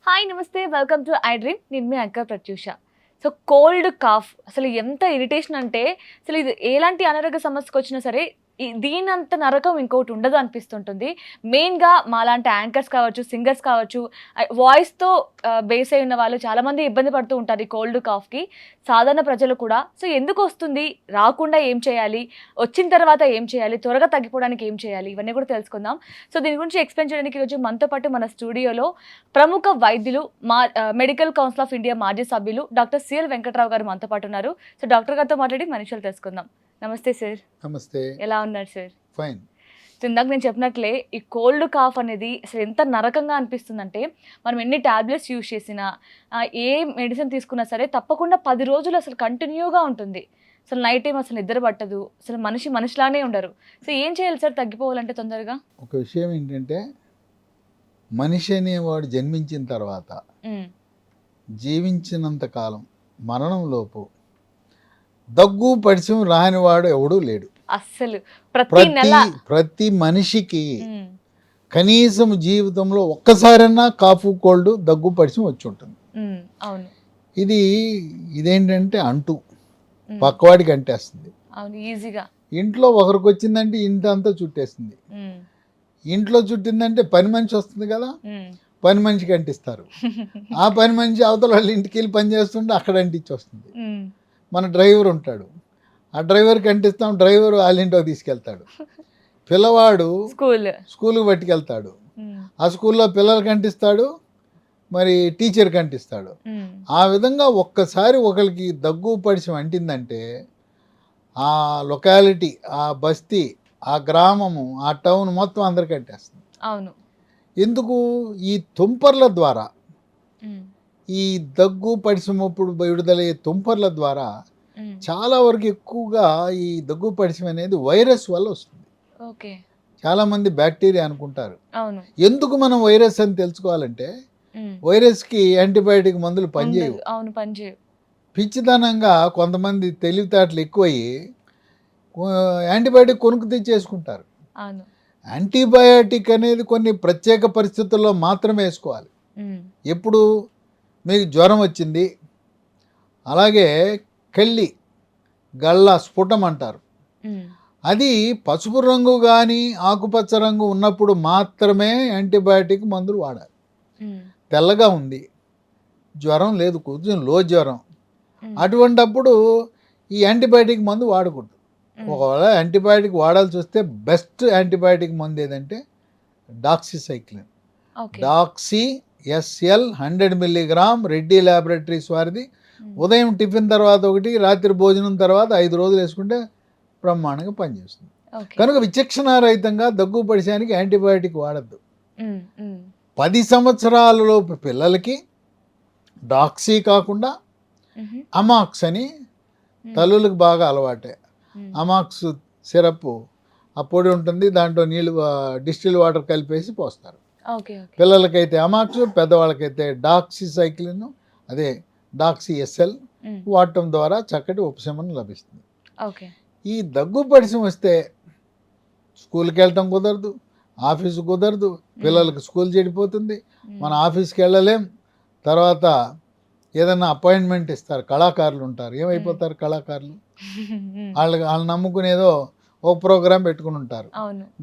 Hi నమస్తే, welcome to iDream. నేను మీ anchor Pratyusha. So cold cough అసలు ఎంత ఇరిటేషన్ అంటే, అసలు ఇది ఎలాంటి అనారోగ్య సమస్యకు వచ్చినా సరే దీనంత నరకం ఇంకోటి ఉండదు అనిపిస్తుంటుంది. మెయిన్గా మాలాంటి యాంకర్స్ కావచ్చు, సింగర్స్ కావచ్చు, వాయిస్తో బేస్ అయి ఉన్న వాళ్ళు చాలామంది ఇబ్బంది పడుతూ ఉంటారు ఈ కోల్డ్ కాఫ్కి. సాధారణ ప్రజలు కూడా. సో ఎందుకు వస్తుంది, రాకుండా ఏం చేయాలి, వచ్చిన తర్వాత ఏం చేయాలి, త్వరగా తగ్గిపోవడానికి ఏం చేయాలి, ఇవన్నీ కూడా తెలుసుకుందాం. సో దీని గురించి ఎక్స్ప్లెయిన్ చేయడానికి ఈరోజు మనతో పాటు మన స్టూడియోలో ప్రముఖ వైద్యులు, మెడికల్ కౌన్సిల్ ఆఫ్ ఇండియా మాజీ సభ్యులు డాక్టర్ సిఎల్ వెంకట్రావు గారు మనతో పాటు ఉన్నారు. సో డాక్టర్ గారితో మాట్లాడి మనుషులు తెలుసుకుందాం. నమస్తే సార్. నమస్తే. ఎలా ఉన్నారు సార్? ఫైన్. ఇందాక నేను చెప్పినట్లే ఈ కోల్డ్ కాఫ్ అనేది అసలు ఎంత నరకంగా అనిపిస్తుందంటే, మనం ఎన్ని టాబ్లెట్స్ యూజ్ చేసినా, ఏ మెడిసిన్ తీసుకున్నా సరే తప్పకుండా 10 రోజులు అసలు కంటిన్యూగా ఉంటుంది. అసలు నైట్ టైం అసలు నిద్ర పట్టదు, అసలు మనిషిలానే ఉండరు. సో ఏం చేయాలి సార్ తగ్గిపోవాలంటే తొందరగా? ఒక విషయం ఏంటంటే, మనిషి అనేవాడు జన్మించిన తర్వాత జీవించినంత కాలం మరణంలోపు దగ్గు పరిచయం రానివాడు ఎవడూ లేడు. అస్సలు ప్రతి మనిషికి కనీసం జీవితంలో ఒక్కసారైనా కాఫు కోల్డ్ దగ్గు పరిచయం వచ్చి ఉంటుంది. అవును. ఇదేంటంటే అంటూ పక్కవాడికి అంటేస్తుంది. అవును, ఈజీగా. ఇంట్లో ఒకరికి వచ్చిందంటే ఇంత అంతా చుట్టేస్తుంది. ఇంట్లో చుట్టిందంటే పని మనిషి వస్తుంది కదా, పని మనిషికి అంటిస్తారు. ఆ పని మనిషి అవతల వాళ్ళ ఇంటికి వెళ్ళి పని చేస్తుంటే అక్కడ అంటించి వస్తుంది. మన డ్రైవర్ ఉంటాడు, ఆ డ్రైవర్కి అంటిస్తాం, డ్రైవర్ వాళ్ళ ఇంటికి తీసుకెళ్తాడు. పిల్లవాడు స్కూల్కి పట్టుకెళ్తాడు, ఆ స్కూల్లో పిల్లలకి అంటిస్తాడు, మరి టీచర్కి అంటిస్తాడు. ఆ విధంగా ఒక్కసారి ఒకరికి దగ్గు పరిచయం అంటిందంటే ఆ లొకాలిటీ, ఆ బస్తీ, ఆ గ్రామము, ఆ టౌన్ మొత్తం అందరికీ అంటేస్తుంది. అవును. ఎందుకు? ఈ తుంపర్ల ద్వారా, ఈ దగ్గు పరిచయమప్పుడు విడుదలయ్యే తుంపర్ల ద్వారా చాలా వరకు ఎక్కువగా ఈ దగ్గు పరిచయం అనేది వైరస్ వల్ల వస్తుంది. చాలామంది బ్యాక్టీరియా అనుకుంటారు. ఎందుకు మనం వైరస్ అని తెలుసుకోవాలంటే, వైరస్కి యాంటీబయాటిక్ మందులు పనిచేయవు. పిచ్చితనంగా కొంతమంది తెలివితేటలు ఎక్కువయ్యి యాంటీబయాటిక్ కొనుక్కు తెచ్చేసుకుంటారు. యాంటీబయాటిక్ అనేది కొన్ని ప్రత్యేక పరిస్థితుల్లో మాత్రమే వేసుకోవాలి. ఎప్పుడు మీకు జ్వరం వచ్చింది, అలాగే కళ్ళి గళ్ళ స్ఫుటం అంటారు, అది పసుపు రంగు కానీ ఆకుపచ్చ రంగు ఉన్నప్పుడు మాత్రమే యాంటీబయాటిక్ మందులు వాడాలి. తెల్లగా ఉంది, జ్వరం లేదు, కొంచెం లో జ్వరం, అటువంటప్పుడు ఈ యాంటీబయాటిక్ మందు వాడకూడదు. ఒకవేళ యాంటీబయాటిక్ వాడాల్సి వస్తే బెస్ట్ యాంటీబయాటిక్ మందు ఏదంటే doxycycline. Doxy SL 100 mg, Reddy laboratories వారిది. ఉదయం టిఫిన్ తర్వాత ఒకటి, రాత్రి భోజనం తర్వాత 5 రోజులు వేసుకుంటే బ్రహ్మాండంగా పనిచేస్తుంది. కనుక విచక్షణారహితంగా దగ్గు పరిచయానికి యాంటీబయాటిక్ వాడద్దు. 10 సంవత్సరాలలోపు పిల్లలకి డాక్సీ కాకుండా అమాక్స్ అని తల్లులకు బాగా అలవాటే. అమాక్స్ సిరప్, ఆ పొడి ఉంటుంది, దాంట్లో నీళ్ళు డిస్టిల్ వాటర్ కలిపేసి పోస్తారు. పిల్లలకైతే అమాక్స్, పెద్దవాళ్ళకైతే డాక్సిసైక్లిన్, అదే డాక్సీ SL వాడటం ద్వారా చక్కటి ఉపశమనం లభిస్తుంది. ఈ దగ్గు పరిచయం వస్తే స్కూల్కి వెళ్ళటం కుదరదు, ఆఫీసు కుదరదు, పిల్లలకు స్కూల్ చెడిపోతుంది, మన ఆఫీస్కి వెళ్ళలేం. తర్వాత ఏదైనా అపాయింట్మెంట్ ఇస్తారు, కళాకారులు ఉంటారు, ఏమైపోతారు కళాకారులు? వాళ్ళు నమ్ముకునేదో ఒక ప్రోగ్రాం పెట్టుకుని ఉంటారు.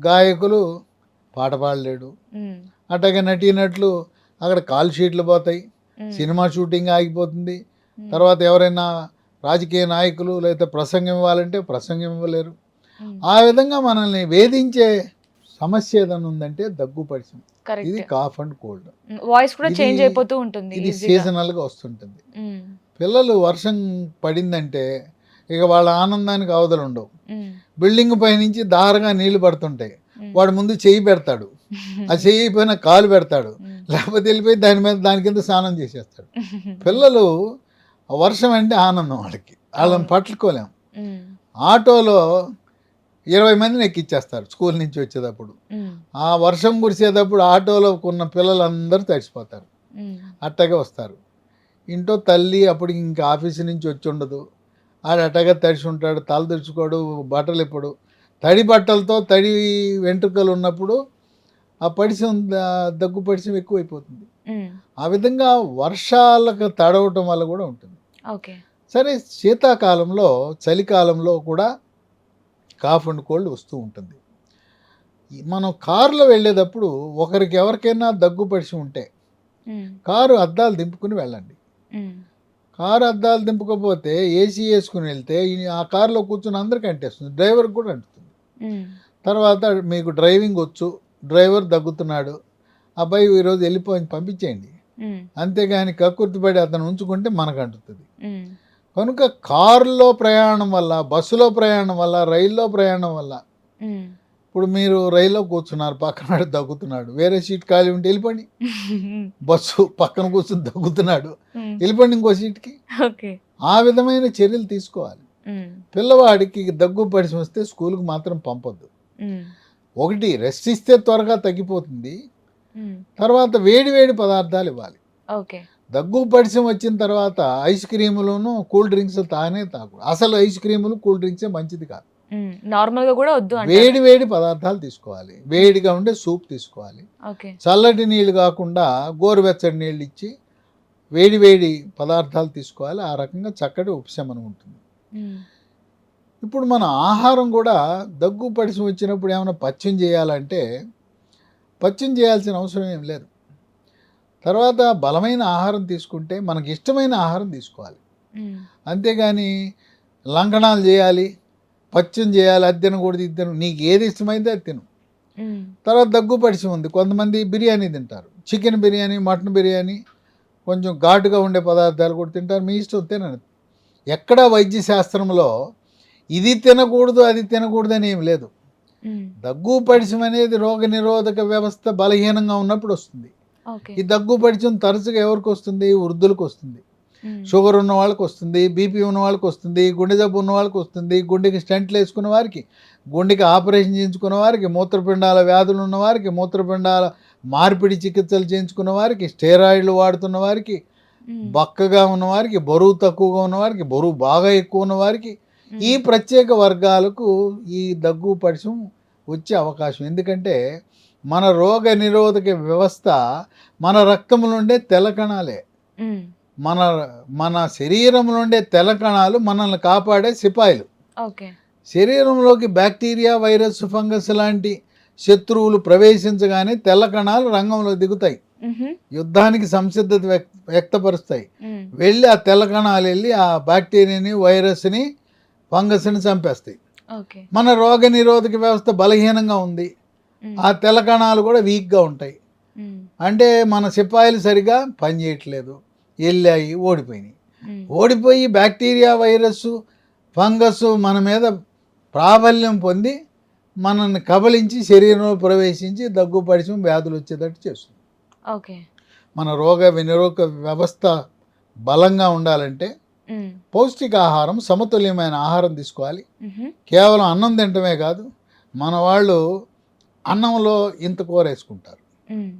గాయకులు పాట పాడలేడు, అట్లాగే నటీనట్లు అక్కడ కాల్ షీట్లు పోతాయి, సినిమా షూటింగ్ ఆగిపోతుంది. తర్వాత ఎవరైనా రాజకీయ నాయకులు లేదా ప్రసంగం ఇవ్వాలంటే ప్రసంగం ఇవ్వలేరు. ఆ విధంగా మనల్ని వేధించే సమస్య ఏదైనా ఉందంటే దగ్గు పరిచయం. ఇది కాఫ్ అండ్ కోల్డ్. వాయిస్ కూడా చేంజ్ అయిపోతూ ఉంటుంది, ఇది సీజనల్గా వస్తుంటుంది. పిల్లలు వర్షం పడిందంటే ఇక వాళ్ళ ఆనందానికి అవధులు ఉండవు. బిల్డింగ్ పై నుంచి దారగా నీళ్లు పడుతుంటాయి, వాడు ముందు చెయ్యి పెడతాడు, ఆ చెయ్యి పైన కాలు పెడతాడు, లేకపోతే వెళ్ళిపోయి దాని మీద దాని కింద స్నానం చేసేస్తాడు. పిల్లలు వర్షం అంటే ఆనందం, వాళ్ళని పట్టుకోలేం. ఆటోలో 20 మందిని ఎక్కిచ్చేస్తారు స్కూల్ నుంచి వచ్చేటప్పుడు. ఆ వర్షం కురిసేటప్పుడు ఆటోలో ఉన్న పిల్లలందరూ తడిసిపోతారు, అట్టగా వస్తారు. ఇంట్లో తల్లి అప్పుడు ఇంకా ఆఫీసు నుంచి వచ్చి ఉండదు, ఆడు అట్టగా తడిసి ఉంటాడు, తల తెరుచుకోడు, బట్టలు ఇప్పడు, తడి బట్టలతో తడి వెంట్రుకలు ఉన్నప్పుడు ఆ పడిశం దగ్గు పడిశం ఎక్కువైపోతుంది. ఆ విధంగా వర్షాలకు తడవటం వల్ల కూడా ఉంటుంది. ఓకే. సరే, శీతాకాలంలో చలికాలంలో కూడా కాఫ్ అండ్ కోల్డ్ వస్తూ ఉంటుంది. మనం కారులో వెళ్ళేటప్పుడు ఒకరికి ఎవరికైనా దగ్గు పడిశం ఉంటే కారు అద్దాలు దింపుకుని వెళ్ళండి. కారు అద్దాలు దింపకపోతే ఏసీ వేసుకుని వెళ్తే ఆ కారులో కూర్చుని అందరికీ అంటేస్తుంది, డ్రైవర్కి కూడా అంటుతుంది. తర్వాత మీకు డ్రైవింగ్ వచ్చు, డ్రైవర్ దగ్గుతున్నాడు, అబ్బాయి ఈరోజు వెళ్ళిపోయి పంపించేయండి, అంతేగాని కక్కుర్తిపడి అతను ఉంచుకుంటే మనకు అంటుతుంది. కనుక కారులో ప్రయాణం వల్ల, బస్సులో ప్రయాణం వల్ల, రైల్లో ప్రయాణం వల్ల, ఇప్పుడు మీరు రైల్లో కూర్చున్నారు, పక్కన దగ్గుతున్నాడు, వేరే సీట్ ఖాళీ ఉంటే వెళ్ళిపోండి. బస్సు పక్కన కూర్చుని దగ్గుతున్నాడు, వెళ్ళిపోండి ఇంకో సీట్కి. ఆ విధమైన చర్యలు తీసుకోవాలి. పిల్లవాడికి దగ్గు పడిసి వస్తే స్కూల్కి మాత్రం పంపొద్దు. ఒకటి, రెస్ట్ ఇస్తే త్వరగా తగ్గిపోతుంది. తర్వాత వేడి వేడి పదార్థాలు ఇవ్వాలి. దగ్గు పడిసం వచ్చిన తర్వాత ఐస్ క్రీములను కూల్ డ్రింక్స్ తానే తాగు. అసలు ఐస్ క్రీములు కూల్ డ్రింక్సే మంచిది కాదు. నార్మల్గా కూడా వద్దు. వేడి వేడి పదార్థాలు తీసుకోవాలి, వేడిగా ఉండే సూప్ తీసుకోవాలి. చల్లటి నీళ్ళు కాకుండా గోరువెచ్చటి నీళ్ళు ఇచ్చి వేడి వేడి పదార్థాలు తీసుకోవాలి. ఆ రకంగా చక్కటి ఉపశమనం ఉంటుంది. ఇప్పుడు మన ఆహారం కూడా దగ్గు పడిసి వచ్చినప్పుడు ఏమైనా పథ్యం చేయాలంటే పథ్యం చేయాల్సిన అవసరం ఏం లేదు. తర్వాత బలమైన ఆహారం తీసుకుంటే మనకి ఇష్టమైన ఆహారం తీసుకోవాలి. అంతేగాని లంఘనాలు చేయాలి, పథ్యం చేయాలి, అది తినకూడదు, ఇది తిను, నీకు ఏది ఇష్టమైందో అది తిను. తర్వాత దగ్గు పడిసి ఉంది, కొంతమంది బిర్యానీ తింటారు, చికెన్ బిర్యానీ, మటన్ బిర్యానీ, కొంచెం ఘాటుగా ఉండే పదార్థాలు కూడా తింటారు. మీ ఇష్టం, తినండి. ఎక్కడ వైద్య శాస్త్రంలో ఇది తినకూడదు అది తినకూడదు అని ఏం లేదు. దగ్గు పడిశం అనేది రోగ నిరోధక వ్యవస్థ బలహీనంగా ఉన్నప్పుడు వస్తుంది. ఈ దగ్గు పడిశం తరచుగా ఎవరికి వస్తుంది? వృద్ధులకు వస్తుంది, షుగర్ ఉన్న వాళ్ళకి వస్తుంది, బీపీ ఉన్న వాళ్ళకి వస్తుంది, గుండె జబ్బు ఉన్న వాళ్ళకి వస్తుంది, గుండెకి స్టెంట్లు వేసుకున్న వారికి, గుండెకి ఆపరేషన్ చేయించుకున్న వారికి, మూత్రపిండాల వ్యాధులు ఉన్న వారికి, మూత్రపిండాల మార్పిడి చికిత్సలు చేయించుకున్న వారికి, స్టెరాయిడ్లు వాడుతున్న వారికి, బక్కగా ఉన్నవారికి, బరువు తక్కువగా ఉన్నవారికి, బరువు బాగా ఎక్కువ ఉన్నవారికి, ఈ ప్రత్యేక వర్గాలకు ఈ దగ్గు పడిశం వచ్చే అవకాశం. ఎందుకంటే మన రోగ నిరోధక వ్యవస్థ మన రక్తంలో ఉండే తెల్ల కణాలే. మన శరీరంలో ఉండే తెల్ల కణాలు మనల్ని కాపాడే సిపాయిలు. శరీరంలోకి బ్యాక్టీరియా, వైరస్, ఫంగస్ లాంటి శత్రువులు ప్రవేశించగానే తెల్ల కణాలు రంగంలో దిగుతాయి, యుద్ధానికి సంసిద్ధత వ్యక్తపరుస్తాయి. వెళ్ళి ఆ తెల్ల కణాలు వెళ్ళి ఆ బ్యాక్టీరియాని, వైరస్ని, ఫంగస్ని చంపేస్తాయి. మన రోగ నిరోధక వ్యవస్థ బలహీనంగా ఉంది, ఆ తెల్ల కణాలు కూడా వీక్గా ఉంటాయి. అంటే మన సిపాయిలు సరిగా పనిచేయట్లేదు, వెళ్ళాయి, ఓడిపోయినాయి. ఓడిపోయి బ్యాక్టీరియా, వైరస్, ఫంగస్ మన మీద ప్రాబల్యం పొంది మనల్ని కబలించి శరీరంలో ప్రవేశించి దగ్గు పడిశం వ్యాధులు వచ్చేటట్టు చేస్తుంది. మన రోగ వినిరోధక వ్యవస్థ బలంగా ఉండాలంటే పౌష్టికాహారం, సమతుల్యమైన ఆహారం తీసుకోవాలి. కేవలం అన్నం తినటమే కాదు, మన వాళ్ళు అన్నంలో ఇంత కూర వేసుకుంటారు,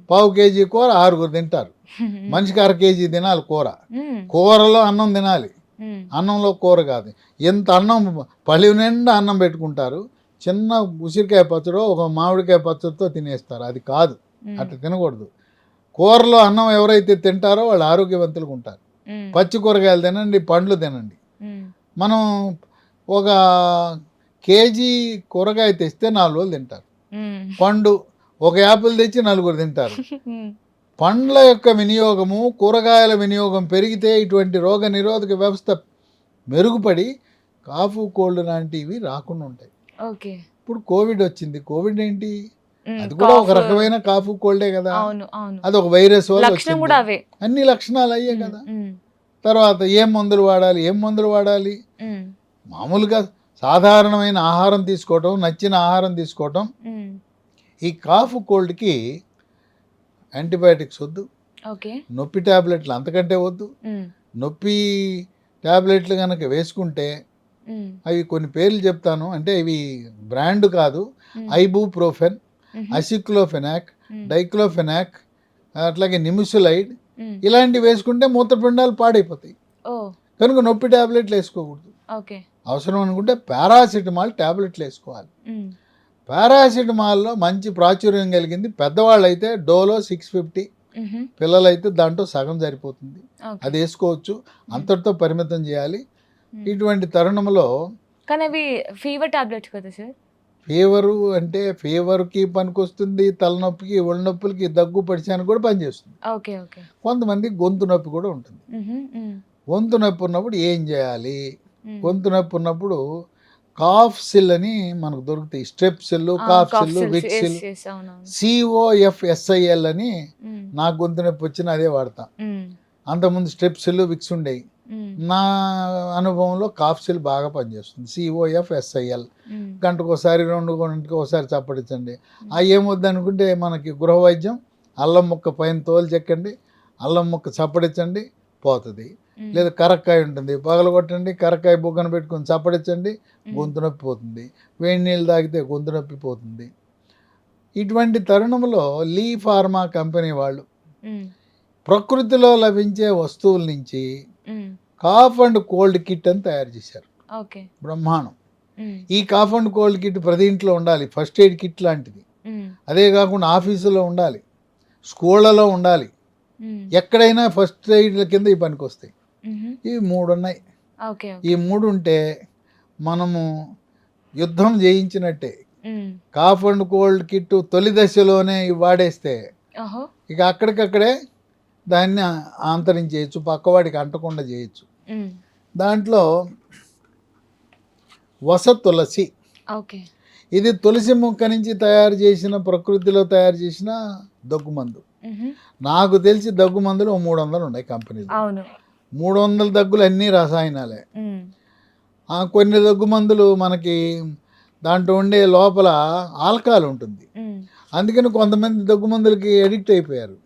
పావు కేజీ కూర 6 తింటారు, మనిషికి 1/2 కేజీ తినాలి కూర. కూరలో అన్నం తినాలి, అన్నంలో కూర కాదు. ఎంత అన్నం, పళ్ళి నిండా అన్నం పెట్టుకుంటారు, చిన్న ఉసిరికాయ పచ్చడో ఒక మామిడికాయ పచ్చడితో తినేస్తారు. అది కాదు, అట్లా తినకూడదు. కూరలో అన్నం ఎవరైతే తింటారో వాళ్ళు ఆరోగ్యవంతులుగా ఉంటారు. పచ్చి కూరగాయలు తినండి, పండ్లు తినండి. మనం ఒక కేజీ కూరగాయ తెస్తే 4 రోజులు తింటారు. పండు ఒక యాపిల్ తెచ్చి 4 తింటారు. పండ్ల యొక్క వినియోగము, కూరగాయల వినియోగం పెరిగితే ఇటువంటి రోగ నిరోధక వ్యవస్థ మెరుగుపడి కాఫ్, కోల్డ్ లాంటివి రాకుండా ఉంటాయి. ఇప్పుడు కోవిడ్ వచ్చింది, కోవిడ్ ఏంటి? అది కూడా ఒక రకమైన కాఫ్, కోల్డే కదా. అది ఒక వైరస్ వల్ల వచ్చింది, అన్ని లక్షణాలు అయ్యే కదా. తర్వాత ఏం మందులు వాడాలి? మామూలుగా సాధారణమైన ఆహారం తీసుకోవటం, నచ్చిన ఆహారం తీసుకోవటం. ఈ కాఫ్, కోల్డ్కి యాంటీబయాటిక్స్ వద్దు, నొప్పి ట్యాబ్లెట్లు అంతకంటే వద్దు. నొప్పి ట్యాబ్లెట్లు కనుక వేసుకుంటే అవి కొన్ని పేర్లు చెప్తాను, అంటే ఇవి బ్రాండ్ కాదు. ఐబుప్రోఫెన్, అసిక్లోఫెనాక్, డైక్లోఫెనాక్, అట్లాగే నిమిసులైడ్, ఇలాంటివి వేసుకుంటే మూత్రపిండాలు పాడైపోతాయి. కనుక నొప్పి ట్యాబ్లెట్లు వేసుకోకూడదు. అవసరం అనుకుంటే పారాసిటమాల్ ట్యాబ్లెట్లు వేసుకోవాలి. పారాసిటమాల్లో మంచి ప్రాచుర్యం కలిగింది. పెద్దవాళ్ళు అయితే డోలో 650, పిల్లలైతే దాంట్లో సగం సరిపోతుంది, అది వేసుకోవచ్చు. అంతటితో పరిమితం చేయాలి. ఇటువంటి తరుణంలో కానీ అవి ఫీవర్ టాబ్లెట్స్ కదా సార్? ఫీవరు అంటే ఫీవర్కి పనికొస్తుంది, తలనొప్పికి, ఒళ్ళు నొప్పులకి, దగ్గు పడిచానికి కూడా పనిచేస్తుంది. Okay okay. కొంతమంది గొంతు నొప్పి కూడా ఉంటుంది. గొంతు నొప్పి ఉన్నప్పుడు ఏం చేయాలి? గొంతు నొప్పి ఉన్నప్పుడు కాఫ్ సిల్ అని మనకు దొరుకుతాయి. స్ట్రెప్ సిల్, కాఫ్ సిల్, విక్సిల్, COFSIL అని నాకు గొంతు నొప్పి వచ్చిన అదే వాడతా. అంతకుముందు స్ట్రెప్ సిల్, విక్స్ ఉండేవి. నా అనుభవంలో కాఫ్ సిల్ బాగా పనిచేస్తుంది. COFSIL గంటకోసారి 2 గంటలకు ఒకసారి చప్పడించండి. ఏమొద్దు అనుకుంటే మనకి గృహ వైద్యం, అల్లం ముక్క పైన తోలు చెక్కండి, అల్లం ముక్క చప్పడించండి, పోతుంది. లేదా కరక్కాయ ఉంటుంది, పగలగొట్టండి, కరక్కాయ బుగ్గన పెట్టుకొని చప్పడించండి, గొంతు నొప్పి పోతుంది. వేడి నీళ్ళు తాగితే గొంతు నొప్పి పోతుంది. ఇటువంటి తరుణంలో లీ ఫార్మా కంపెనీ వాళ్ళు ప్రకృతిలో లభించే వస్తువుల నుంచి కాఫ్ అండ్ కోల్డ్ కిట్ అని తయారు చేశారు. బ్రహ్మాండం. ఈ కాఫ్ అండ్ కోల్డ్ కిట్ ప్రతి ఇంట్లో ఉండాలి. ఫస్ట్ ఎయిడ్ కిట్ లాంటిది. అదే కాకుండా ఆఫీసులో ఉండాలి, స్కూళ్ళలో ఉండాలి, ఎక్కడైనా ఫస్ట్ ఎయిడ్ల కింద ఈ పనికి వస్తాయి. ఇవి 3 ఉన్నాయి. ఈ 3 ఉంటే మనము యుద్ధం జయించినట్టే. కాఫ్ అండ్ కోల్డ్ కిట్ తొలి దశలోనే వాడేస్తే ఇక అక్కడికక్కడే దాన్ని ఆంతరించేయచ్చు, పక్కవాడికి అంటకుండా చేయొచ్చు. దాంట్లో తులసి, ఇది తులసి మొక్క నుంచి తయారు చేసిన, ప్రకృతిలో తయారు చేసిన దగ్గుమందు. నాకు తెలిసి దగ్గుమందులు 300 ఉన్నాయి కంపెనీలు. 300 దగ్గులు అన్నీ రసాయనాలే. కొన్ని దగ్గుమందులు మనకి దాంట్లో ఉండే లోపల ఆల్కహాల్ ఉంటుంది. అందుకని కొంతమంది దగ్గుమందులకి అడిక్ట్ అయిపోయారు.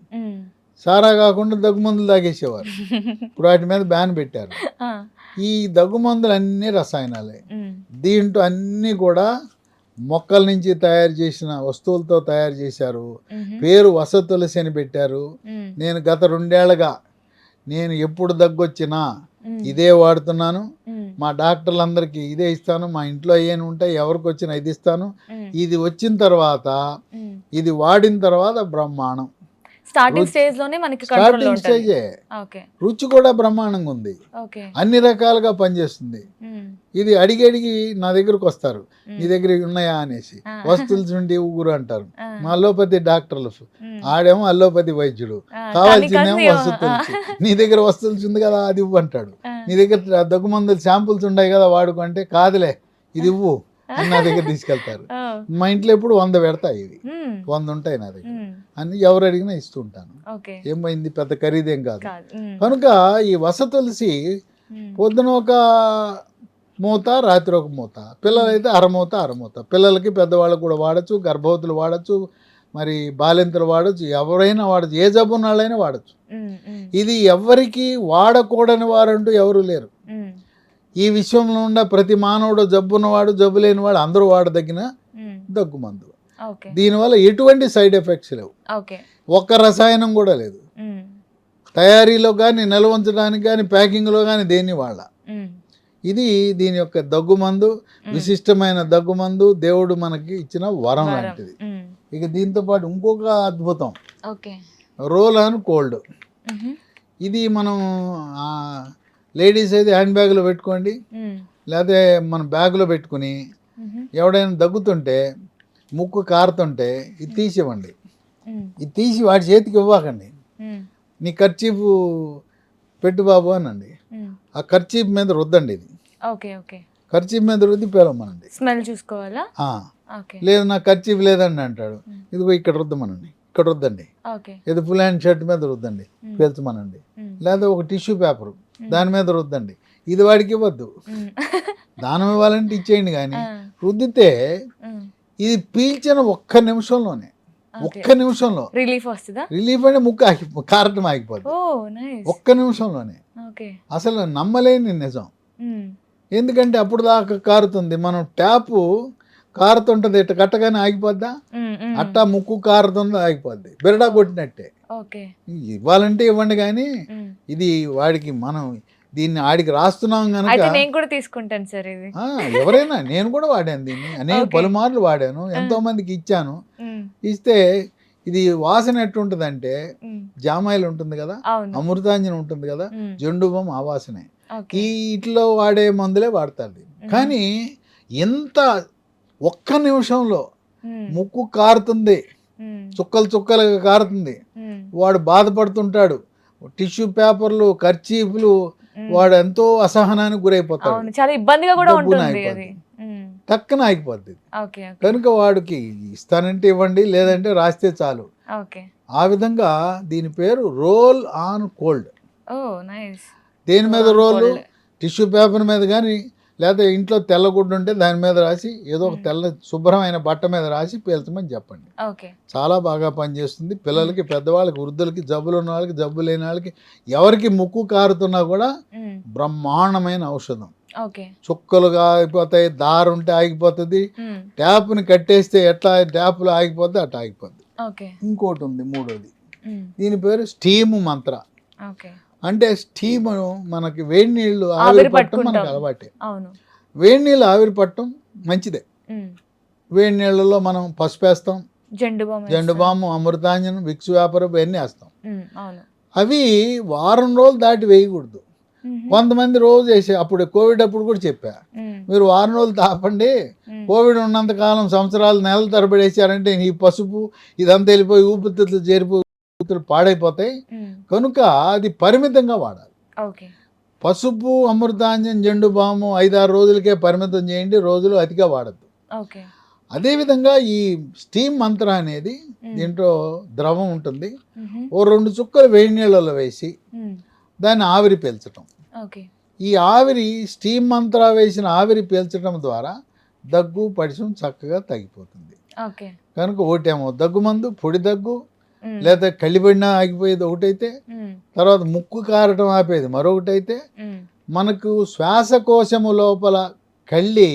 సారా కాకుండా దగ్గుమందులు తాగేసేవారు. ఇప్పుడు వాటి మీద బ్యాన్ పెట్టారు. ఈ దగ్గుమందులు అన్నీ రసాయనాలే. దీంట్లో అన్నీ కూడా మొక్కల నుంచి తయారు చేసిన వస్తువులతో తయారు చేశారు. పేరు తులసి అని పెట్టారు. నేను గత 2 ఏళ్ళగా నేను ఎప్పుడు దగ్గొచ్చినా ఇదే వాడుతున్నాను. మా డాక్టర్లందరికీ ఇదే ఇస్తాను. మా ఇంట్లో ఏమి ఉంటాయి, ఎవరికి వచ్చినా ఇది ఇస్తాను. ఇది వచ్చిన తర్వాత, ఇది వాడిన తర్వాత బ్రహ్మాండం. స్టార్టింగ్ స్టేజే. రుచి కూడా బ్రహ్మాండంగా ఉంది, అన్ని రకాలుగా పనిచేస్తుంది. ఇది అడిగి నా దగ్గరకు వస్తారు, నీ దగ్గర ఉన్నాయా అనేసి. వస్తువులు ఉండి ఊగురు అంటారు మా అల్లోపతి డాక్టర్లు. ఆడేమో అల్లోపతి వైద్యుడు, కావాల్సిందేమో వస్తువులు. నీ దగ్గర వస్తువులు ఉంది కదా అది ఇవ్వు అంటాడు. నీ దగ్గర దగ్గుమందులు శాంపుల్స్ ఉన్నాయి కదా వాడుకుంటే, కాదులే ఇది ఇవ్వు అని నా దగ్గర తీసుకెళ్తారు. మా ఇంట్లో ఎప్పుడు 100 పెడతాయి. ఇవి 100 ఉంటాయి నా దగ్గర. అని ఎవరు అడిగినా ఇస్తూ ఉంటాను. ఏమైంది, పెద్ద ఖరీదేం కాదు. కనుక ఈ తులసి పొద్దున ఒక మూత, రాత్రి ఒక మూత, పిల్లలైతే అరమూత. పిల్లలకి, పెద్దవాళ్ళకి కూడా వాడచ్చు, గర్భవతులు వాడచ్చు, మరి బాలింతలు వాడచ్చు, ఎవరైనా వాడచ్చు, ఏ జబ్బు ఉన్న వాళ్ళైనా వాడచ్చు. ఇది ఎవరికి వాడకూడని వారంటూ ఎవరు లేరు. ఈ విశ్వంలో ఉన్న ప్రతి మానవుడు, జబ్బున్నవాడు, జబ్బు లేనివాడు అందరూ వాడదగిన దగ్గుమందు. దీనివల్ల ఎటువంటి సైడ్ ఎఫెక్ట్స్ లేవు, ఒక్క రసాయనం కూడా లేదు. తయారీలో కానీ, నిల్వ ఉంచడానికి కానీ, ప్యాకింగ్లో కానీ దేన్ని వాడ. ఇది దీని యొక్క దగ్గుమందు, విశిష్టమైన దగ్గుమందు, దేవుడు మనకి ఇచ్చిన వరం లాంటిది. ఇక దీంతో పాటు ఇంకొక అద్భుతం, రోల్ ఆన్ కోల్డ్. ఇది మనం లేడీస్ అయితే హ్యాండ్ బ్యాగ్లో పెట్టుకోండి, లేకపోతే మన బ్యాగ్లో పెట్టుకుని ఎవడైనా దగ్గుతుంటే, ముక్కు కారుతుంటే ఇది తీసివ్వండి. ఇది తీసి వాడి చేతికి ఇవ్వకండి. నీ కర్చీఫ్ పెట్టు బాబు అనండి. ఆ కర్చీఫ్ మీద రుద్దండి. ఇది కర్చీఫ్ మీద రుద్ది పిలవమనండి. స్మెల్ చూసుకోవాలా? లేదు నాకు కర్చీఫ్ లేదండి అంటాడు, ఇదిగో ఇక్కడ రుద్దమనండి, ఇక్కడ రుద్దండి. ఇది ఫుల్ హ్యాండ్ షర్ట్ మీద రుద్దండి, పీల్చమనండి. లేదా ఒక టిష్యూ పేపర్ దాని మీద రుద్దండి. ఇది వాడికి ఇవ్వద్దు, దానం ఇవ్వాలంటే ఇచ్చేయండి. కానీ రుద్దితే ఇది పీల్చిన ఒక్క నిమిషంలోనే, రిలీఫ్ వస్తుందా? రిలీఫ్ అంటే ముక్కు కారటం ఆగిపోతుంది ఒక్క నిమిషంలోనే. అసలు నమ్మలేని నిజం. ఎందుకంటే అప్పుడు దాకా కారుతుంది, మనం ట్యాపు కారుతుంటది, ఇట్ట కట్టగానే ఆగిపోద్దా? అట్టా ముక్కు కారుతుంది, ఆగిపోద్ది, బిరడా కొట్టినట్టే. ఇవ్వాలంటే ఇవ్వండి, కానీ ఇది వాడికి మనం దీన్ని ఆడికి రాస్తున్నాం అయితే కనుక నేను కూడా తీసుకుంటాను సార్ ఇది. ఎవరైనా, నేను కూడా వాడాను దీన్ని, అనేక Okay. పలుమార్లు వాడాను, ఎంతో మందికి ఇచ్చాను. ఉమ్, ఇస్తే ఇది వాసన ఎట్టుంటుందంటే ఉమ్, జామాయిల్ ఉంటుంది కదా, అవును. అమృతాంజన్ ఉంటుంది కదా, ఉమ్, జెండుబాం ఆ వాసనే. ఓకే. ఈ ఇట్లో వాడే మందులే వాడతారు దీన్ని. కానీ ఎంత ఒక్క నిమిషంలో ఉమ్, ముక్కు కారుతుంది, ఉమ్, చుక్కలు చుక్కలుగా కారుతుంది, ఉమ్, వాడు బాధపడుతుంటాడు, టిష్యూ పేపర్లు, కర్చీఫ్లు, ఉమ్. వాడు ఎంతో అసహనానికి గురైపోతాడు, అవును, చాలా ఇబ్బందిగా కూడా డబ్బున ఉంటుంది అది. అయిపోద్ది. ఉమ్, టక్కున ఆగిపోద్ది. ఓకే, ఓకే, కనుక వాడికి ఇస్తానంటే ఇవ్వండి, లేదంటే రాస్తే చాలు. ఓకే. ఆ విధంగా దీని పేరు roll on cold. Oh nice. దేని మీద రోలు? టిష్యూ పేపర్ మీద కానీ, లేదా ఇంట్లో తెల్లగుడ్డు ఉంటే దాని మీద రాసి, ఏదో ఒక తెల్ల శుభ్రమైన బట్ట మీద రాసి పీల్చమని చెప్పండి. ఓకే. చాలా బాగా పనిచేస్తుంది. పిల్లలకి, పెద్దవాళ్ళకి, వృద్ధులకి, జబ్బులు ఉన్న వాళ్ళకి, జబ్బు లేని వాళ్ళకి, ఎవరికి ముక్కు కారుతున్నా కూడా ఉమ్, బ్రహ్మాండమైన ఔషధం. ఓకే. చుక్కలుగా ఆగిపోతాయి, దారు ఉంటే ఆగిపోతుంది, ఉమ్, ట్యాప్ని కట్టేస్తే ఎట్లా ట్యాప్లో ఆగిపోద్ది అట్లా ఆగిపోద్ది. ఓకే. ఇంకోటి ఉంది, మూడోది. ఉమ్, దీని పేరు స్టీమ్ మంత్ర. ఓకే. అంటే స్టీమ్ మనకి వేడి నీళ్ళు ఆవిరి ఆవిరి పట్టడం పట్టుకుంటాం. మనకు అలవాటే. అవును. వేడి నీళ్ళు ఆవిరి పట్టడం మంచిదే. ఉమ్, వేడి నీళ్ళలో మనం పసుపు వేస్తాం, జెండు బామ్ జెండుబాము, అమృతాంజనం, విక్స్ వేపర్ ఇవన్నీ వేస్తాం. అవును. అవి వారం రోజులు దాటి వేయకూడదు. ఉమ్, కొంతమంది రోజు వేసే, అప్పుడు కోవిడ్ అప్పుడు కూడా చెప్పా, ఉమ్, మీరు వారం రోజులు తాపండి, ఉమ్, కోవిడ్ ఉన్నంతకాలం సంవత్సరాలు నెలల తరబడి వేసారంటే ఈ పసుపు ఇదంతా వెళ్ళిపోయి ఊపిరితిత్తులు చేరిపోయి ఊపిరితిత్తులు పాడైపోతాయి. ఉమ్, కనుక అది పరిమితంగా వాడాలి. ఓకే. పసుపు, అమృతాంజన్, జెండుబాము 5-6 రోజులకే పరిమితం చేయండి, రోజులు అతిగా వాడద్దు. ఓకే. అదేవిధంగా ఈ స్టీమ్ మంత్ర అనేది ఉమ్, దీంట్లో ద్రవం ఉంటుంది. ఉహు, ఓ 2 చుక్కలు వేడి నీళ్ళలో వేసి ఉమ్, దాన్ని ఆవిరి పీల్చటం. ఓకే. ఈ ఆవిరి, స్టీమ్ మంత్ర వేసిన ఆవిరి పీల్చడం ద్వారా దగ్గు, పడిశం చక్కగా తగ్గిపోతుంది. ఓకే. కనుక ఒకటేమో దగ్గు మందు, పొడి దగ్గు, ఉమ్, లేదా కళ్ళిపడినా ఆగిపోయేది ఒకటైతే, ఉమ్, తర్వాత ముక్కు కారటం ఆపేది మరొకటైతే, ఉమ్, మనకు శ్వాసకోశము లోపల కళ్ళి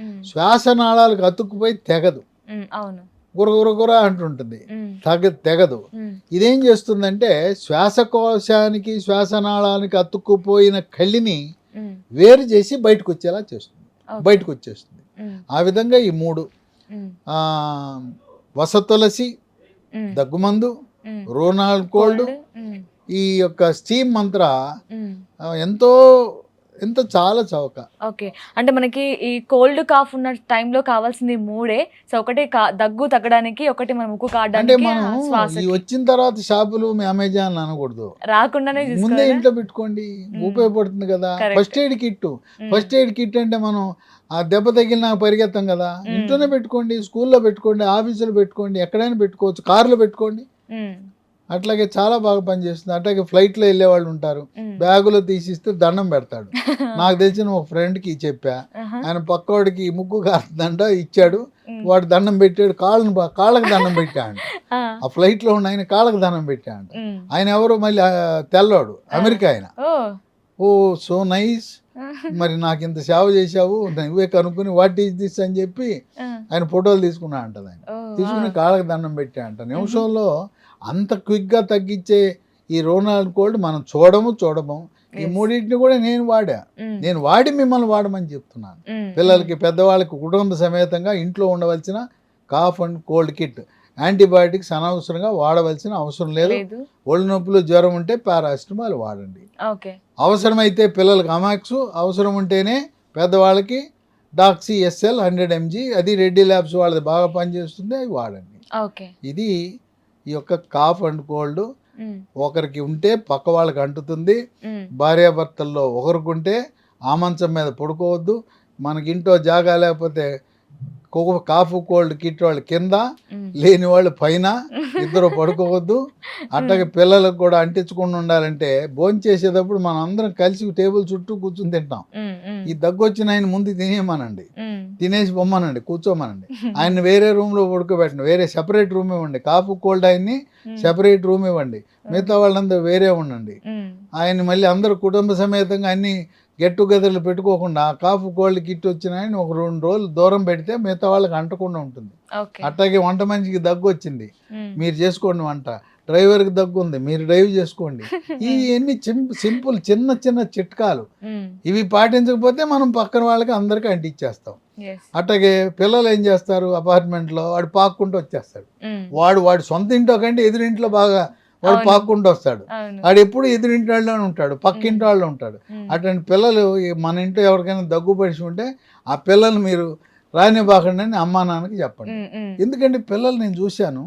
ఉమ్, శ్వాసనాళాలకు అతుక్కుపోయి తెగదు, ఉమ్, అవును. గురగురగుర అంటుంటుంది, ఉమ్, తెగదు. ఉమ్, ఇదేం చేస్తుందంటే శ్వాసకోశానికి, శ్వాసనాళానికి అతుక్కుపోయిన కళ్ళిని ఉమ్, వేరు చేసి బయటకు వచ్చేలా చేస్తుంది, ఓకే. బయటకు వచ్చేస్తుంది. ఉమ్, ఆ విధంగా ఈ 3 ఉమ్, వసతులసి, ఉమ్, దగ్గుమందు, ఉమ్, రోనాల్ కోల్డ్, ఉమ్, ఈ యొక్క స్టీమ్ మంత్ర ఉమ్, ఎంతో చాలా చౌక. ఓకే. అంటే మనకి ఈ కోల్డ్ కాఫ్ ఉన్న టైంలో కావాల్సింది 3. సో ఒకటి దగ్గు తగ్గడానికి, ఒకటి మన ముక్కు అంటే కాడడానికి, మనం ఈ శ్వాసకి వచ్చిన తర్వాత షాపులు, అమెజాన్ అనకూడదు, రాకుండానే ముందే చూసుకోవాలి. ఇంట్లో పెట్టుకోండి, ఉపయోగపడుతుంది కదా. Correct. ఫస్ట్ ఎయిడ్ కిట్ అంటే మనం ఆ దెబ్బ తగిలినా పరిగెత్తాం కదా, ఇంట్లోనే పెట్టుకోండి, స్కూల్లో పెట్టుకోండి, ఆఫీసులో పెట్టుకోండి, ఎక్కడైనా పెట్టుకోవచ్చు, కార్లో పెట్టుకోండి. అట్లాగే చాలా బాగా పనిచేస్తుంది. అట్లాగే ఫ్లైట్లో వెళ్ళే వాళ్ళు ఉంటారు, బ్యాగులో తీసిస్తే దండం పెడతాడు. నాకు తెలిసిన ఒక ఫ్రెండ్కి చెప్పా, ఆయన పక్కవాడికి ముక్కు కాస్తుందంట, ఇచ్చాడు, వాడు దండం పెట్టాడు, కాళ్ళకి దండం పెట్టాడు. ఆ ఫ్లైట్లో ఉన్న ఆయన కాళ్ళకి దండం పెట్టాడు. ఆయన ఎవరు మళ్ళీ తెల్లోడు, అమెరికా ఆయన. ఓ సో నైస్, మరి నాకు ఇంత సేవ చేశావు, నువ్వే కనుక్కుని వాట్ ఈజ్ దిస్ అని చెప్పి ఆయన ఫోటోలు తీసుకున్నా అంటది. ఆయన తీసుకుని కాళ్ళకి దండం పెట్టా అంట. నిమిషంలో అంత క్విక్గా తగ్గించే ఈ రోనాల్ కోల్డ్ మనం చూడము. ఈ మూడింటిని కూడా నేను వాడి మిమ్మల్ని వాడమని చెప్తున్నాను. పిల్లలకి, పెద్దవాళ్ళకి కుటుంబ సమేతంగా ఇంట్లో ఉండవలసిన cough and cold kit. Antibiotics అనవసరంగా వాడవలసిన అవసరం లేదు. ఒళ్ళు నొప్పులు, జ్వరం ఉంటే పారాసిటమాల్ వాడండి. అవసరమైతే పిల్లలకి అమాక్స్, అవసరం ఉంటేనే పెద్దవాళ్ళకి డాక్సీ SL 100 mg, అది రెడ్డి ల్యాబ్స్ వాళ్ళది బాగా పనిచేస్తుంది, అవి వాడండి. ఇది ఈ యొక్క కాఫ్ అండ్ కోల్డ్ ఒకరికి ఉంటే పక్క వాళ్ళకి అంటుతుంది. భార్యాభర్తల్లో ఒకరికి ఆ మంచం మీద పడుకోవద్దు. మనకి ఇంట్లో జాగా లేకపోతే కాఫ్ కోల్డ్ కిట్ వాళ్ళు కింద, లేని వాళ్ళు పైన, ఇద్దరు పడుకోవద్దు. అట్లాగే పిల్లలకు కూడా అంటించకుండా ఉండాలంటే భోంచేసేటప్పుడు మనం అందరం కలిసి టేబుల్ చుట్టూ కూర్చుని తింటాం. ఈ దగ్గు వచ్చిన ఆయన ముందు తినేయమనండి, తినేసి పొమ్మనండి, కూర్చోమనండి. ఆయన వేరే రూమ్లో పడుకోబెట్టండి, వేరే సెపరేట్ రూమ్ ఇవ్వండి. కాఫ్ కోల్డ్ ఆయన్ని సెపరేట్ రూమ్ ఇవ్వండి, మిగతా వాళ్ళందరూ వేరే ఉండండి. ఆయన మళ్ళీ అందరూ కుటుంబ సమేతంగా అన్ని గెట్ టుగెదర్లు పెట్టుకోకుండా కాఫ్ కోల్డ్ కిట్ వచ్చిన ఆయన ఒక 2 రోజులు దూరం పెడితే మిగతా వాళ్ళకి అంటకుండా ఉంటుంది. అట్లాగే వంట మనిషికి దగ్గు వచ్చింది, మీరు చేసుకోండి వంట, డ్రైవర్కి దగ్గు ఉంది, మీరు డ్రైవ్ చేసుకోండి. ఇవన్నీ సింపుల్ చిన్న చిన్న చిట్కాలు. ఇవి పాటించకపోతే మనం పక్కన వాళ్ళకి అందరికీ అంటించేస్తాం. అట్లాగే పిల్లలు ఏం చేస్తారు, అపార్ట్మెంట్లో వాడు పాక్కుంటూ వచ్చేస్తాడు. వాడు సొంత ఇంట్లో కంటే ఎదురింట్లో బాగా వాడు పాక్కుంటూ వస్తాడు. వాడు ఎప్పుడు ఎదురింటి వాళ్ళలోనే ఉంటాడు, పక్కింటి వాళ్ళు ఉంటాడు. అటువంటి పిల్లలు మన ఇంట్లో ఎవరికైనా దగ్గు పడిచి ఉంటే ఆ పిల్లలు మీరు రానివ్వకండి అని అమ్మా నాన్నకి చెప్పండి. ఎందుకంటే పిల్లలు నేను చూశాను,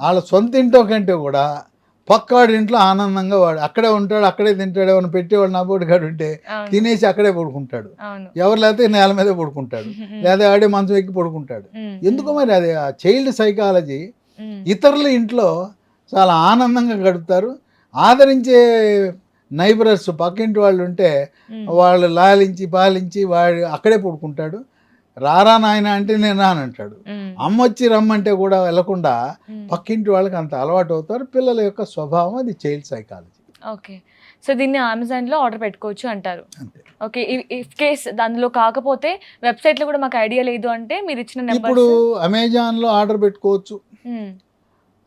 వాళ్ళ సొంత ఇంట్లో కంటే కూడా పక్కవాడి ఇంట్లో ఆనందంగా వాడు అక్కడే ఉంటాడు, అక్కడే తింటాడు. ఏమైనా పెట్టేవాడు నా బోటి కాడు ఉంటే తినేసి అక్కడే పడుకుంటాడు. ఎవరు లేకపోతే నేల మీదే పడుకుంటాడు, లేదా ఆడే మంచం ఎక్కి పడుకుంటాడు. ఎందుకు మరి అది ఆ చైల్డ్ సైకాలజీ. ఇతరుల ఇంట్లో చాలా ఆనందంగా గడుపుతారు. ఆదరించే నైబరర్స్ పక్కింటి వాళ్ళు ఉంటే వాళ్ళు లాలించి పాలించి వాడు అక్కడే పడుకుంటాడు. రారా నాయన అంటే నేను రానంటాడు. అమ్మ వచ్చి రమ్మంటే కూడా వెళ్లకుండా పక్కింటి వాళ్ళకి అంత అలవాటు అవుతారు. పిల్లల యొక్క స్వభావం అది చైల్డ్ సైకాలజీ. ఓకే, సో దీన్ని అమెజాన్లో ఆర్డర్ పెట్టుకోవచ్చు అంటారు. ఓకే, ఇఫ్ కేస్ అందులో కాకపోతే వెబ్సైట్లో కూడా మాకు ఐడియా లేదు అంటే మీరు ఇచ్చిన నెంబర్ ఇప్పుడు అమెజాన్లో ఆర్డర్ పెట్టుకోవచ్చు.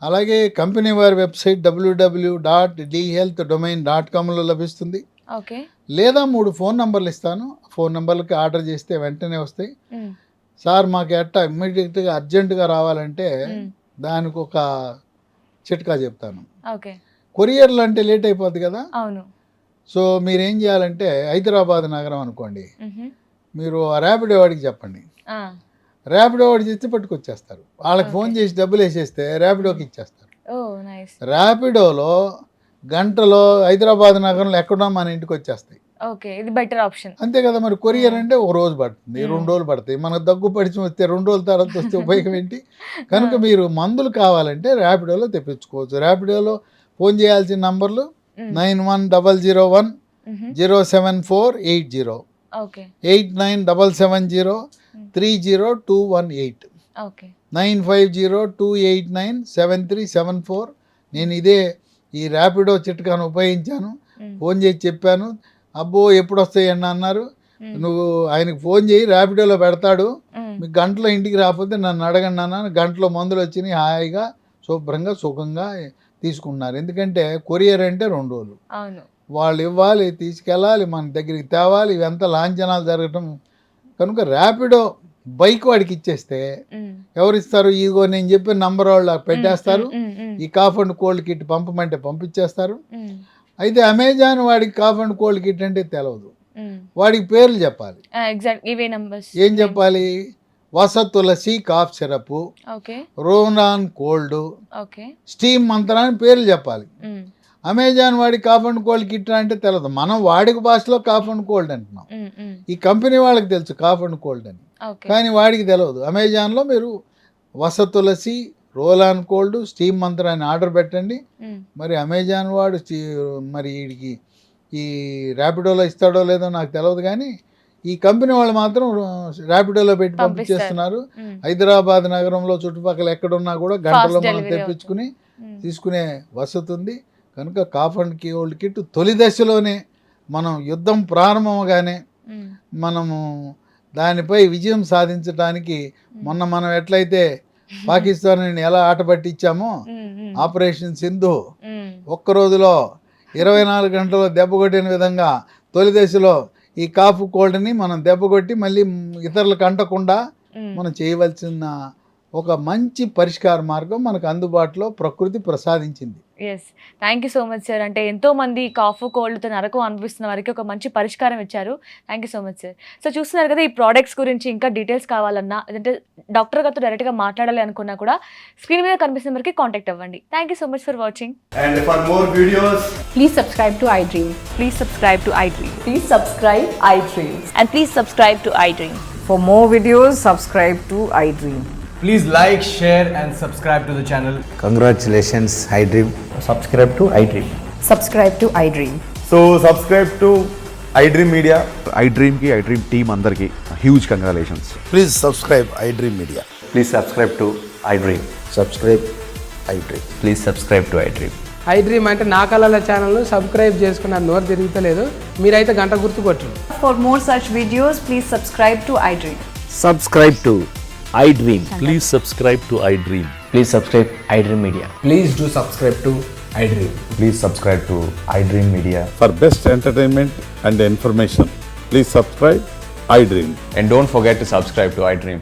అలాగే కంపెనీ వారి వెబ్సైట్ www.dhealthdomain.comలో లభిస్తుంది. ఓకే, లేదా 3 ఫోన్ నంబర్లు ఇస్తాను. ఫోన్ నంబర్లకి ఆర్డర్ చేస్తే వెంటనే వస్తాయి. సార్ మాకు ఎట్టా ఇమ్మీడియట్గా అర్జెంటుగా రావాలంటే దానికి ఒక చిట్కా చెప్తాను. ఓకే, కొరియర్లు అంటే లేట్ అయిపోద్ది కదా. అవును. సో మీరేం చేయాలంటే హైదరాబాద్ నగరం అనుకోండి, మీరు ర్యాపిడో వాడికి చెప్పండి. ర్యాపిడో వాడికి ఇచ్చి పట్టుకొచ్చేస్తారు. వాళ్ళకి ఫోన్ చేసి డబ్బులు వేసేస్తే ర్యాపిడోకి ఇచ్చేస్తారు. ర్యాపిడోలో గంటలో హైదరాబాద్ నగరంలో ఎక్కడో మన ఇంటికి వచ్చేస్తాయి. ఓకే, ఇది బెటర్ ఆప్షన్. అంతే కదా. మరి కొరియర్ అంటే 1 రోజు పడుతుంది, 2 రోజులు పడతాయి. మనకు దగ్గు పడిచి వస్తే 2 రోజుల తర్వాత వస్తే ఉపయోగం ఏంటి? కనుక మీరు మందులు కావాలంటే ర్యాపిడోలో తెప్పించుకోవచ్చు. ర్యాపిడోలో ఫోన్ చేయాల్సిన నంబర్లు 9100074880, 8977030218, 9502897374. నేను ఇదే ఈ ర్యాపిడో చిట్కాను ఉపయోగించాను. ఫోన్ చేసి చెప్పాను, అబ్బో ఎప్పుడు వస్తాయన్న అన్నారు. నువ్వు ఆయనకు ఫోన్ చేయి, ర్యాపిడోలో పెడతాడు, మీకు గంటలో ఇంటికి రాకపోతే నన్ను అడగండి అన్నాను. గంటలో మందులు వచ్చినాయి, హాయిగా శుభ్రంగా సుఖంగా తీసుకున్నారు. ఎందుకంటే కొరియర్ అంటే 2 రోజులు వాళ్ళు ఇవ్వాలి, తీసుకెళ్ళాలి, మన దగ్గరికి తేవాలి, ఇవంతా లాంఛనాలు జరగటం. కనుక ర్యాపిడో బైక్ వాడికి ఇచ్చేస్తే ఎవరిస్తారు? ఇదిగో నేను చెప్పిన నంబర్ వాళ్ళు పెట్టేస్తారు. ఈ కాఫ్ అండ్ కోల్డ్ కిట్ పంపమంటే పంపించేస్తారు. అయితే అమెజాన్ వాడికి కాఫ్ అండ్ కోల్డ్ కిట్ అంటే తెలవదు, వాడికి పేర్లు చెప్పాలి. ఏం చెప్పాలి? వస తులసి కాఫ్ సిరప్, రోనాన్ కోల్డ్, స్టీమ్ మంత్ర అని పేర్లు చెప్పాలి. అమెజాన్ వాడి కాఫ్ అండ్ కోల్డ్ కిట్ అంటే తెలియదు. మనం వాడికి భాషలో కాఫ్ అండ్ కోల్డ్ అంటున్నాం. ఈ కంపెనీ వాళ్ళకి తెలుసు కాఫ్ అండ్ కోల్డ్ అని, కానీ వాడికి తెలియదు. అమెజాన్లో మీరు వస తులసి, రోలాన్ కోల్డ్, స్టీమ్ మంత్ర అని ఆర్డర్ పెట్టండి. మరి అమెజాన్ వాడు మరి వీడికి ఈ ర్యాపిడోలో ఇస్తాడో లేదో నాకు తెలియదు, కానీ ఈ కంపెనీ వాళ్ళు మాత్రం ర్యాపిడోలో పెట్టి పంపించేస్తున్నారు. హైదరాబాద్ నగరంలో చుట్టుపక్కల ఎక్కడున్నా కూడా గంటలో మనం తెప్పించుకుని తీసుకునే వసతి ఉంది. కనుక కాఫ్ అండ్ కోల్డ్ కిట్ తొలి దశలోనే మనం యుద్ధం ప్రారంభంగానే మనము దానిపై విజయం సాధించడానికి మనం ఎట్లయితే పాకిస్తాన్ ఎలా ఆట పట్టించామో ఆపరేషన్ సింధు ఒక్క రోజులో 24 గంటల్లో దెబ్బ కొట్టిన విధంగా తొలి దశలో ఈ కాఫ్ కోల్డ్ని మనం దెబ్బ కొట్టి మళ్ళీ ఇతరులకు అంటకుండా మనం చేయవలసిన ఒక మంచి పరిష్కార మార్గం మనకు అందుబాటులో ప్రకృతి ప్రసాదించింది. Yes, thank you so much sir. అంటే ఎంతో మంది కాఫ్ కోల్డ్తో నరకం అనిపిస్తున్న వారికి ఒక మంచి పరిష్కారం ఇచ్చారు. Thank you so much sir. So చూస్తున్నారు కదా, ఈ ప్రోడక్ట్స్ గురించి ఇంకా డీటెయిల్స్ కావాలన్నా, లేదంటే డాక్టర్ గారితో డైరెక్ట్గా మాట్లాడాలి అనుకున్నా కూడా స్క్రీన్ మీద కనిపిస్తున్న వరకు కాంటాక్ట్ అవ్వండి. Thank you so much for watching. And for more videos, please subscribe to iDream. Please subscribe to iDream. Please subscribe iDream. And please subscribe to iDream. For more videos, subscribe to iDream. please like, share and subscribe to the channel. Congratulations, iDream. Subscribe to iDream. Subscribe to iDream. So subscribe to iDream Media. iDream की iDream team अंदर की huge congratulations. Please subscribe iDream Media. Please subscribe to iDream. Subscribe iDream. Please subscribe to iDream. iDream అంటే నా కళల ఛానల్ను subscribe చేసుకున్న నోరు తిరుగుతలేదు, మీరైతే గంట గుర్తు కొట్టండి. For more such videos, please subscribe to iDream. Subscribe to iDream. Please subscribe to iDream. Please subscribe iDream Media. Please do subscribe to iDream. Please subscribe to iDream Media. For best entertainment and information, please subscribe iDream. And don't forget to subscribe to iDream.